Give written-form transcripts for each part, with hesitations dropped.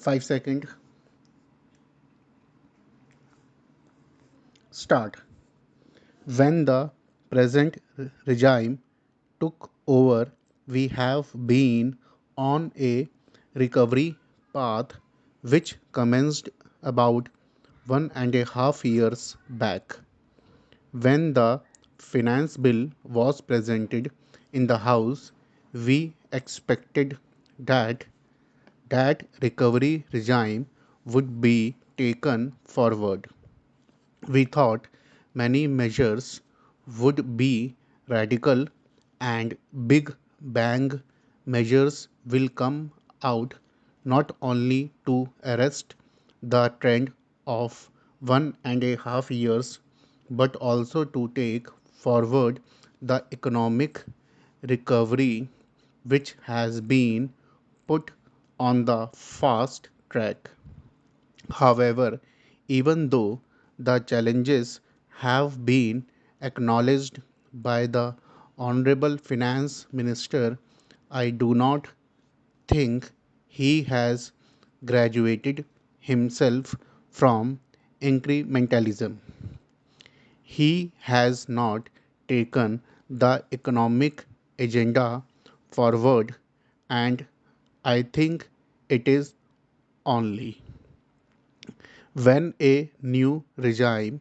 5 second. Start. When the present regime took over, we have been on a recovery path which commenced about 1.5 years back. When the finance bill was presented in the House, we expected that that recovery regime would be taken forward. We thought many measures would be radical and big bang measures will come out not only to arrest the trend of 1.5 years but also to take forward the economic recovery which has been put on the fast track. However, even though the challenges have been acknowledged by the Honorable Finance Minister, I do not think he has graduated himself from incrementalism. He has not taken the economic agenda forward, and I think it is only when a new regime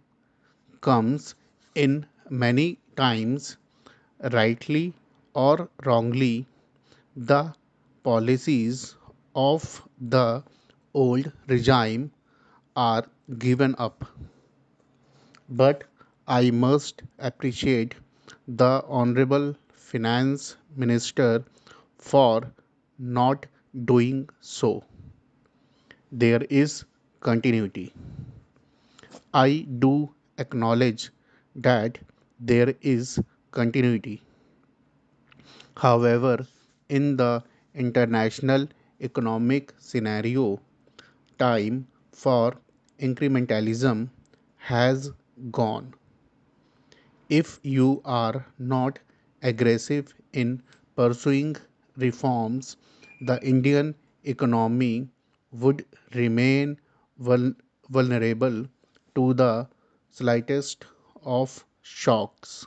comes in many times, rightly or wrongly, the policies of the old regime are given up. But I must appreciate the Honorable Finance Minister for not doing so. There is continuity. I do acknowledge that there is continuity. However, in the international economic scenario, time for incrementalism has gone. If you are not aggressive in pursuing reforms, the Indian economy would remain vulnerable to the slightest of shocks.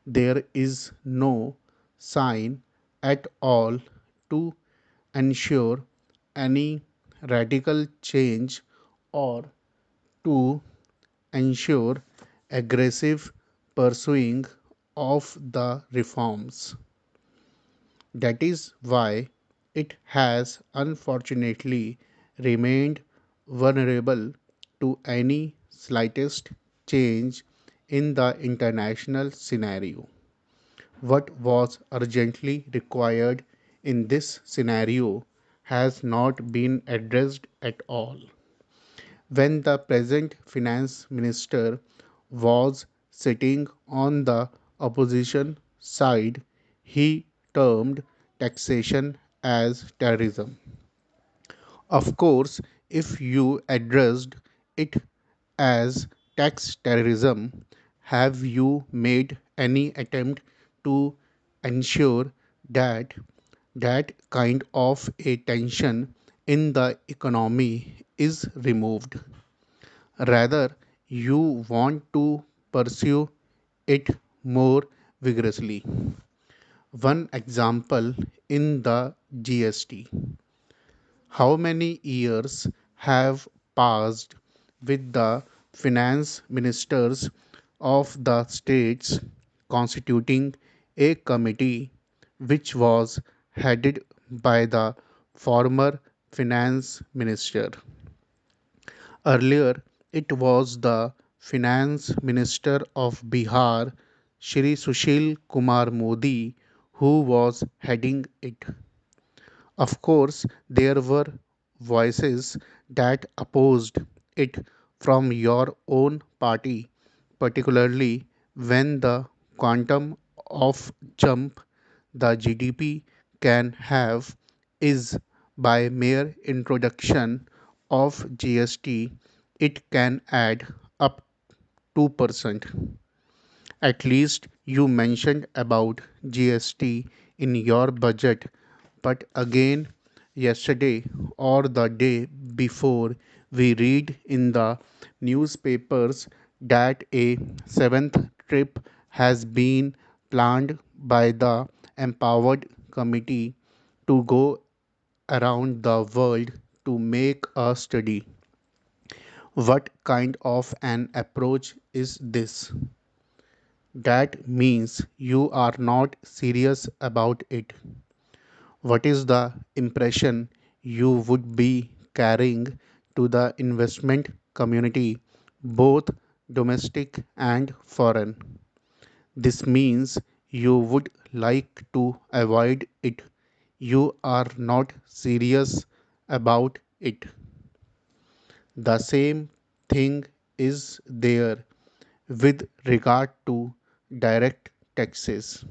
There is no sign at all to ensure any radical change or to ensure aggressive pursuing of the reforms. That is why it has unfortunately remained vulnerable to any slightest change in the international scenario. What was urgently required in this scenario has not been addressed at all. When the present finance minister was sitting on the opposition side, he termed taxation as terrorism. Of course, if you addressed it as tax terrorism, have you made any attempt to ensure that that kind of a tension in the economy is removed? Rather, you want to pursue it more vigorously. One example in the GST. How many years have passed with the finance ministers of the states constituting a committee which was headed by the former finance minister? Earlier, it was the finance minister of Bihar, Shri Sushil Kumar Modi, who was heading it. Of course, there were voices that opposed it from your own party, particularly when the quantum of jump the GDP can have is by mere introduction of GST, it can add up 2%. At least you mentioned about GST in your budget, but again, yesterday or the day before, we read in the newspapers that a seventh trip has been planned by the empowered committee to go around the world to make a study. What kind of an approach is this? That means you are not serious about it. What is the impression you would be carrying to the investment community, both domestic and foreign? This means you would like to avoid it. You are not serious about it. The same thing is there with regard to direct taxes.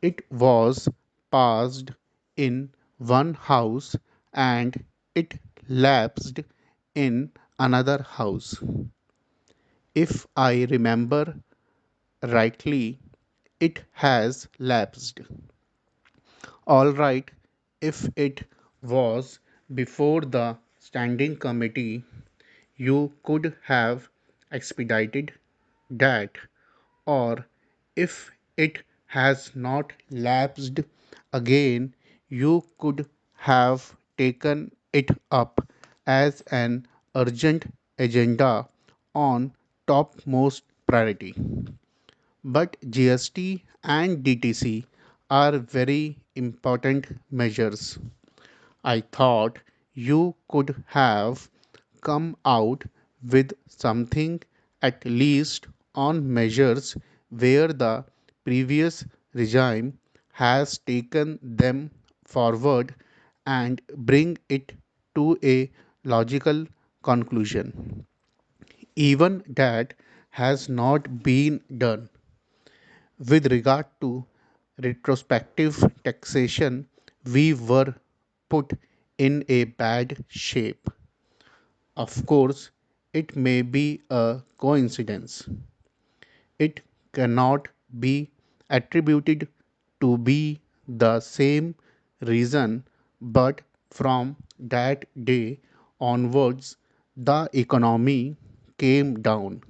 It was passed in one house and it lapsed in another house. If I remember rightly, it has lapsed. All right, if it was before the standing committee, you could have expedited that, or if it has not lapsed again, you could have taken it up as an urgent agenda on topmost priority. But GST and DTC are very important measures. I thought you could have come out with something at least on measures where the previous regime has taken them forward and bring it to a logical conclusion. Even that has not been done. With regard to retrospective taxation, we were put in a bad shape. Of course, it may be a coincidence. It cannot be attributed to be the same reason, but from that day onwards, the economy came down.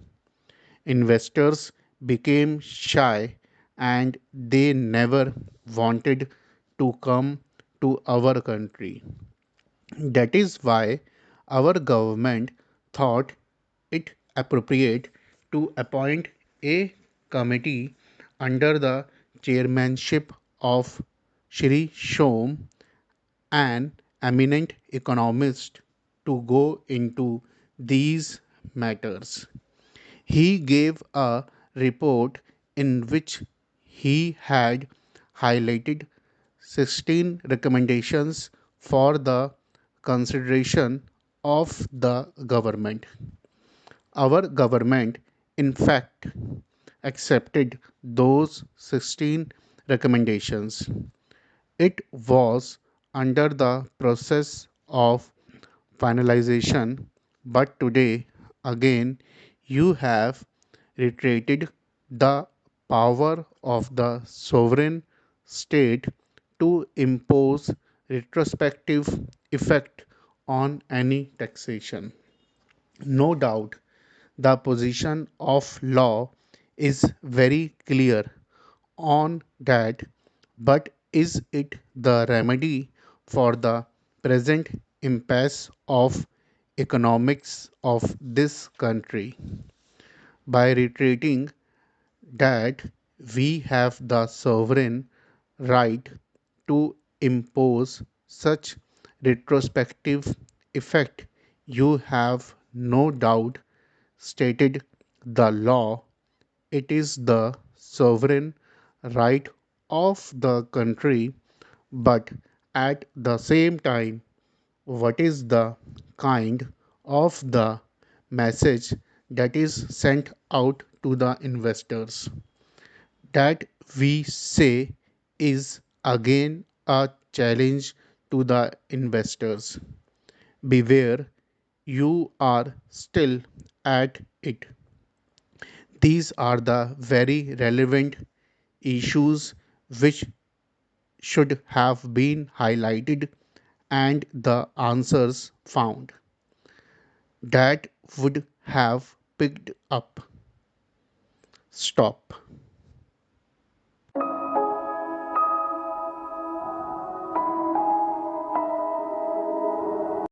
Investors became shy and they never wanted to come to our country. That is why our government thought it appropriate to appoint a committee under the chairmanship of Shri Shom, an eminent economist, to go into these matters. He gave a report in which he had highlighted 16 recommendations for the consideration of the government. Our government, in fact, accepted those 16 recommendations. It was under the process of finalization, but today again you have reiterated the power of the sovereign state to impose retrospective effect on any taxation. No doubt the position of law is very clear on that, but is it the remedy for the present impasse of economics of this country? By reiterating that we have the sovereign right to impose such retrospective effect, you have no doubt stated the law. It is the sovereign right of the country, but at the same time, what is the kind of the message that is sent out to the investors? That we say is again a challenge to the investors. Beware, you are still at it. These are the very relevant issues which should have been highlighted and the answers found. Dad would have picked up. Stop.